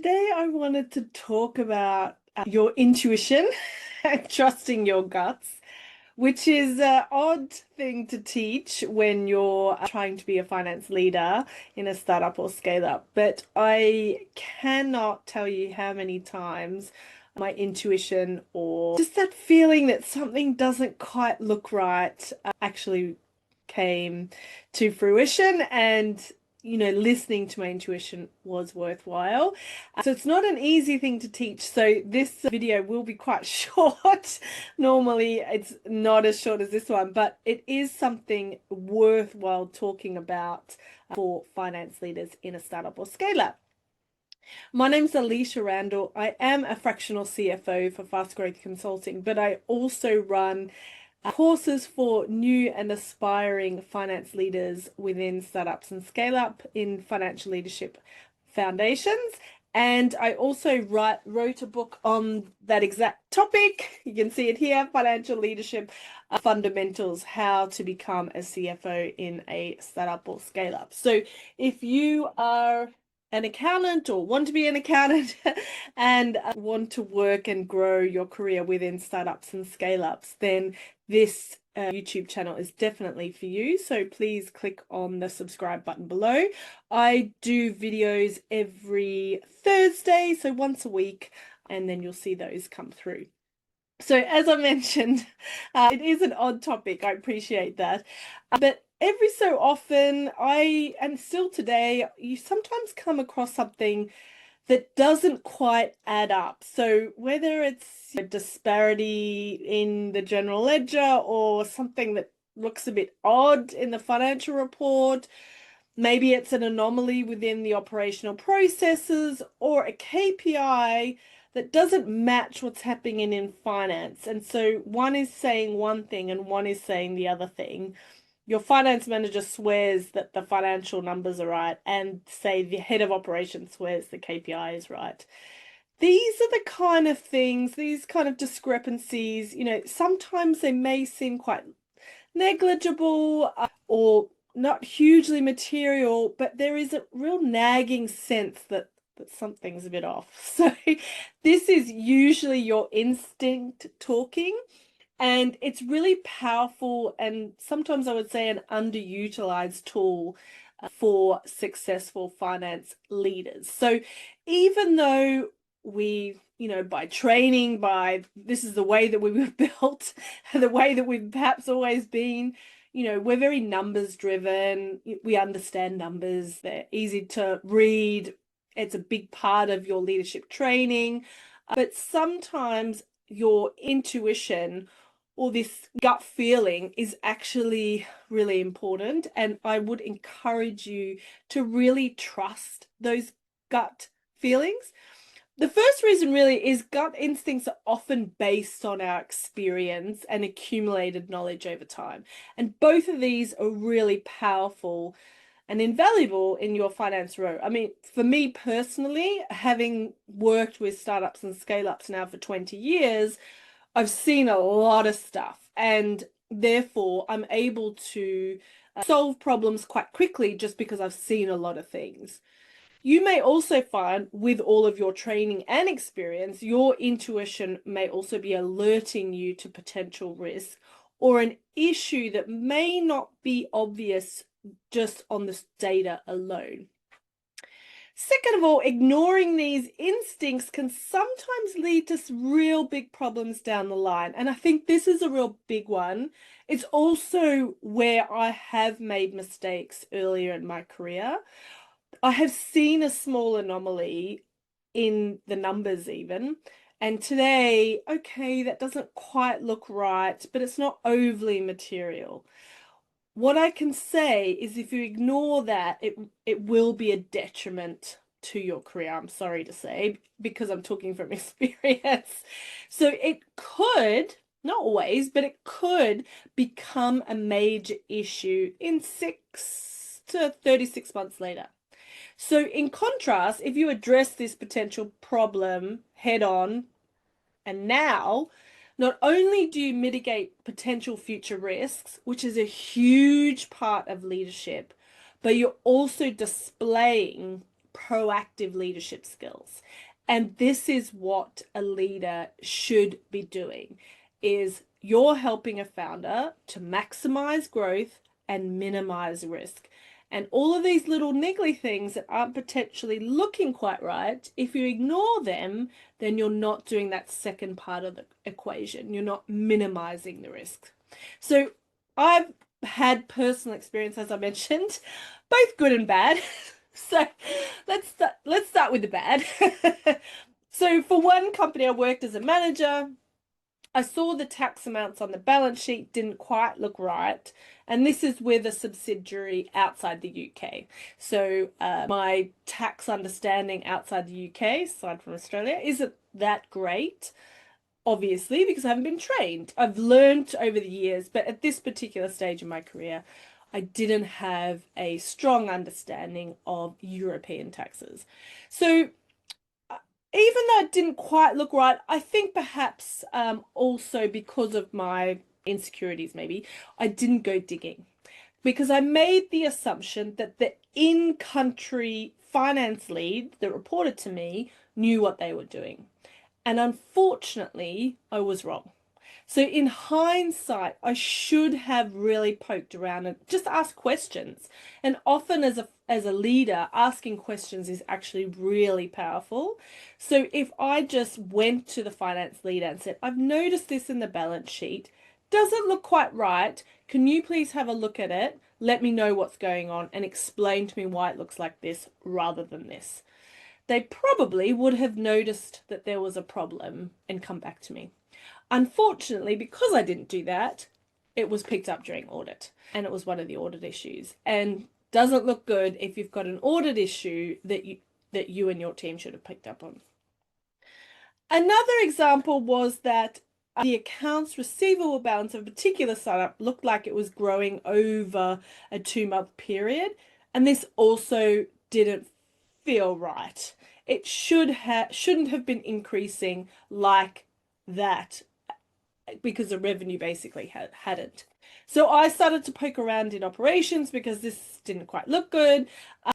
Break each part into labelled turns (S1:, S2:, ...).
S1: today I wanted to talk about your intuition and trusting your guts, which is an odd thing to teach when you're trying to be a finance leader in a startup or scale up. But I cannot tell you how many times my intuition or just that feeling that something doesn't quite look right actually came to fruition, and listening to my intuition was worthwhile. So it's not an easy thing to teach. So this video will be quite short. Normally it's not as short as this one, but it is something worthwhile talking about for finance leaders in a startup or scale up. My name's Alysha Randall. I am a fractional CFO for Fast Growth Consulting, but I also run courses for new and aspiring finance leaders within startups and scale up in financial leadership foundations. And I also wrote a book on that exact topic. You can see it here, Financial Leadership Fundamentals, How to Become a CFO in a Startup or Scale Up. So if you are an accountant or want to be an accountant and want to work and grow your career within startups and scale ups, then this YouTube channel is definitely for you. So please click on the subscribe button below. I do videos every Thursday, so once a week, and then you'll see those come through. So as I mentioned, it is an odd topic. I appreciate that. But every so often, and still today, you sometimes come across something that doesn't quite add up. So whether it's a disparity in the general ledger or something that looks a bit odd in the financial report, maybe it's an anomaly within the operational processes or a KPI that doesn't match what's happening in finance. And so one is saying one thing and one is saying the other thing. Your finance manager swears that the financial numbers are right, and say the head of operations swears the KPI is right. These are the kind of things, these kind of discrepancies, sometimes they may seem quite negligible or not hugely material, but there is a real nagging sense that something's a bit off. So this is usually your instinct talking. And it's really powerful and sometimes I would say an underutilized tool for successful finance leaders. So even though we, by training, this is the way that we were built, the way that we've perhaps always been, we're very numbers driven. We understand numbers. They're easy to read. It's a big part of your leadership training. But sometimes your intuition or this gut feeling is actually really important. And I would encourage you to really trust those gut feelings. The first reason really is gut instincts are often based on our experience and accumulated knowledge over time. And both of these are really powerful and invaluable in your finance role. I mean, for me personally, having worked with startups and scale-ups now for 20 years, I've seen a lot of stuff, and therefore I'm able to solve problems quite quickly just because I've seen a lot of things. You may also find with all of your training and experience, your intuition may also be alerting you to potential risk or an issue that may not be obvious just on this data alone. Second of all, ignoring these instincts can sometimes lead to real big problems down the line. And I think this is a real big one. It's also where I have made mistakes earlier in my career. I have seen a small anomaly in the numbers even. And today, okay, that doesn't quite look right, but it's not overly material. What I can say is if you ignore that, it will be a detriment to your career, I'm sorry to say, because I'm talking from experience. So it could, not always, but it could become a major issue in 6 to 36 months later. So in contrast, if you address this potential problem head on and now, not only do you mitigate potential future risks, which is a huge part of leadership, but you're also displaying proactive leadership skills. And this is what a leader should be doing, is you're helping a founder to maximize growth and minimize risk. And all of these little niggly things that aren't potentially looking quite right, if you ignore them, then you're not doing that second part of the equation. You're not minimizing the risk. So I've had personal experience, as I mentioned, both good and bad. So let's start with the bad. So for one company I worked as a manager, I saw the tax amounts on the balance sheet didn't quite look right. And this is with a subsidiary outside the UK. So my tax understanding outside the UK, aside from Australia, isn't that great, obviously, because I haven't been trained. I've learned over the years, but at this particular stage in my career, I didn't have a strong understanding of European taxes. So even though it didn't quite look right, I think perhaps also because of my insecurities, maybe, I didn't go digging, because I made the assumption that the in-country finance lead that reported to me knew what they were doing. And unfortunately, I was wrong. So in hindsight, I should have really poked around and just asked questions. And often as a leader, asking questions is actually really powerful. So if I just went to the finance leader and said, I've noticed this in the balance sheet, doesn't look quite right. Can you please have a look at it? Let me know what's going on and explain to me why it looks like this rather than this. They probably would have noticed that there was a problem and come back to me. Unfortunately, because I didn't do that, it was picked up during audit, and it was one of the audit issues, and doesn't look good if you've got an audit issue that you and your team should have picked up on. Another example was that the accounts receivable balance of a particular startup looked like it was growing over a 2-month period, and this also didn't feel right. It shouldn't have been increasing like that, because the revenue basically hadn't. So I started to poke around in operations because this didn't quite look good.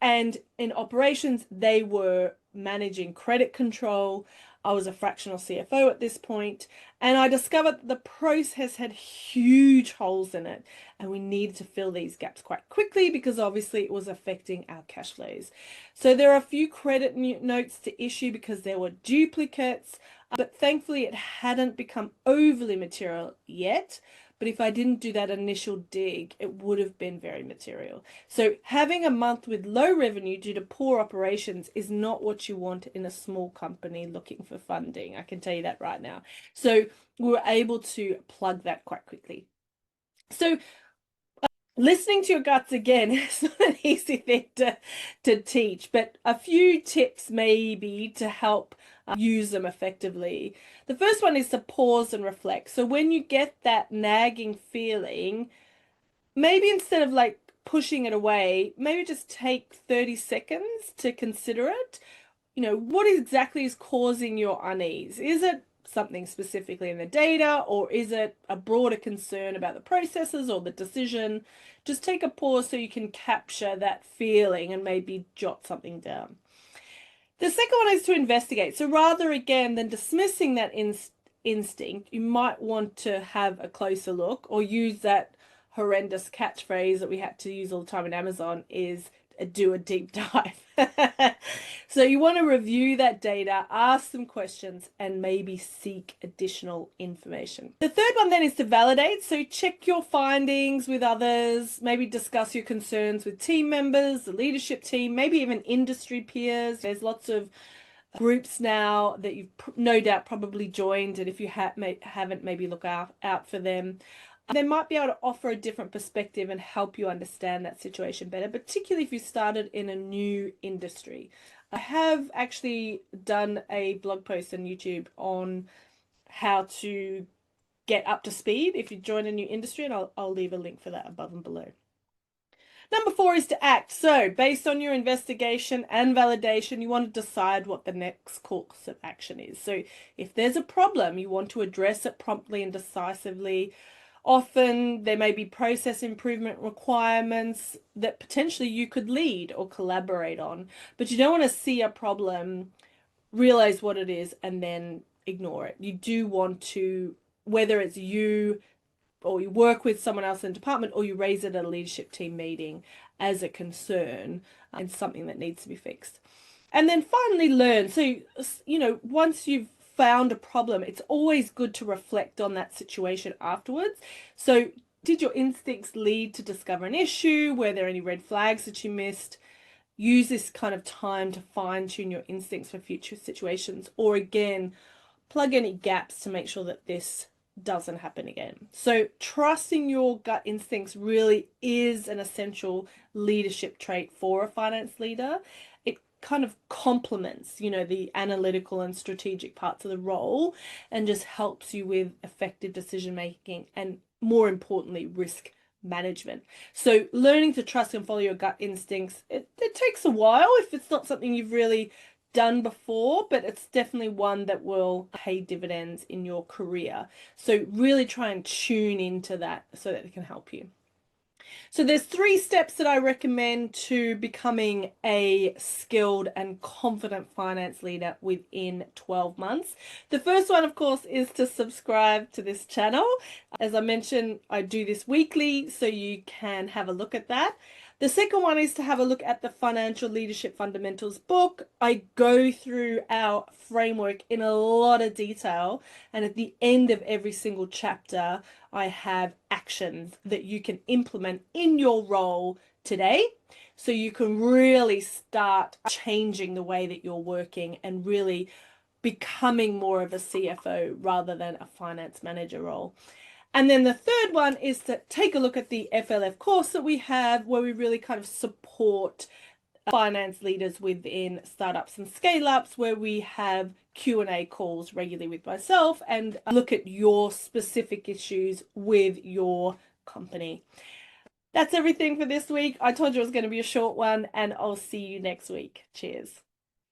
S1: And in operations, they were managing credit control. I was a fractional CFO at this point, and I discovered that the process had huge holes in it, and we needed to fill these gaps quite quickly because obviously it was affecting our cash flows. So there are a few credit notes to issue because there were duplicates, but thankfully it hadn't become overly material yet. But if I didn't do that initial dig, it would have been very material. So having a month with low revenue due to poor operations is not what you want in a small company looking for funding. I can tell you that right now. So we were able to plug that quite quickly. So listening to your guts again is not an easy thing to teach, but a few tips maybe to help use them effectively. The first one is to pause and reflect. So when you get that nagging feeling, maybe instead of like pushing it away, maybe just take 30 seconds to consider it. You know, what exactly is causing your unease? Is it something specifically in the data, or is it a broader concern about the processes or the decision? Just take a pause so you can capture that feeling and maybe jot something down. The second one is to investigate. So rather, again, than dismissing that instinct, you might want to have a closer look, or use that horrendous catchphrase that we had to use all the time in Amazon, is do a deep dive. So you want to review that data, ask some questions, and maybe seek additional information. The third one then is to validate. So check your findings with others, maybe discuss your concerns with team members, the leadership team, maybe even industry peers. There's lots of groups now that you've no doubt probably joined, and if you haven't, maybe look out for them. They might be able to offer a different perspective and help you understand that situation better, particularly if you started in a new industry. I have actually done a blog post on YouTube on how to get up to speed if you join a new industry, and I'll leave a link for that above and below. Number 4 is to act. So based on your investigation and validation, you want to decide what the next course of action is. So if there's a problem, you want to address it promptly and decisively. Often there may be process improvement requirements that potentially you could lead or collaborate on, but you don't want to see a problem, realize what it is, and then ignore it. You do want to, whether it's you or you work with someone else in the department or you raise it at a leadership team meeting as a concern and something that needs to be fixed. And then finally learn. So, once you've found a problem, it's always good to reflect on that situation afterwards. So did your instincts lead to discover an issue? Were there any red flags that you missed? Use this kind of time to fine tune your instincts for future situations, or again, plug any gaps to make sure that this doesn't happen again. So trusting your gut instincts really is an essential leadership trait for a finance leader. It kind of complements, the analytical and strategic parts of the role and just helps you with effective decision making and, more importantly, risk management. So learning to trust and follow your gut instincts, it takes a while if it's not something you've really done before, but it's definitely one that will pay dividends in your career. So really try and tune into that so that it can help you. So there's 3 steps that I recommend to becoming a skilled and confident finance leader within 12 months. The first one, of course, is to subscribe to this channel. As I mentioned, I do this weekly, so you can have a look at that. The second one is to have a look at the Financial Leadership Fundamentals book. I go through our framework in a lot of detail, and at the end of every single chapter, I have actions that you can implement in your role today, so you can really start changing the way that you're working and really becoming more of a CFO rather than a finance manager role. And then the third one is to take a look at the FLF course that we have, where we really kind of support finance leaders within startups and scale-ups, where we have Q&A calls regularly with myself and look at your specific issues with your company. That's everything for this week. I told you it was going to be a short one, and I'll see you next week. Cheers.